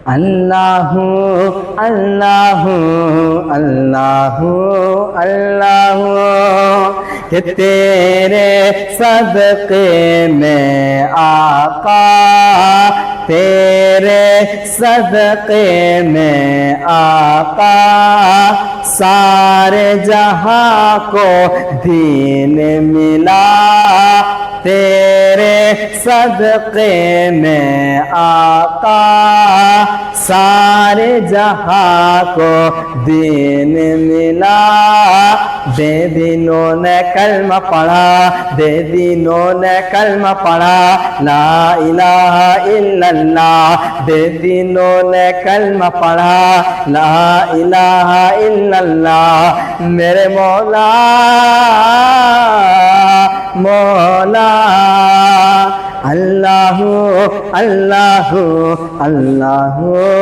اللہ اللہ اللہ اللہ کہ تیرے صدقے میں آقا، تیرے صدقے میں آقا سارے جہاں کو دین ملا، تیرے صدقے میں آقا سارے جہاں کو دین ملا۔ بے دینوں نے کلمہ پڑھا، بے دینوں نے کلمہ پڑھا، لا الہ الا اللہ، بے دینوں نے کلمہ پڑھا، لا الہ الا اللہ۔ میرے مولا مولا اللہ اللہ اللہ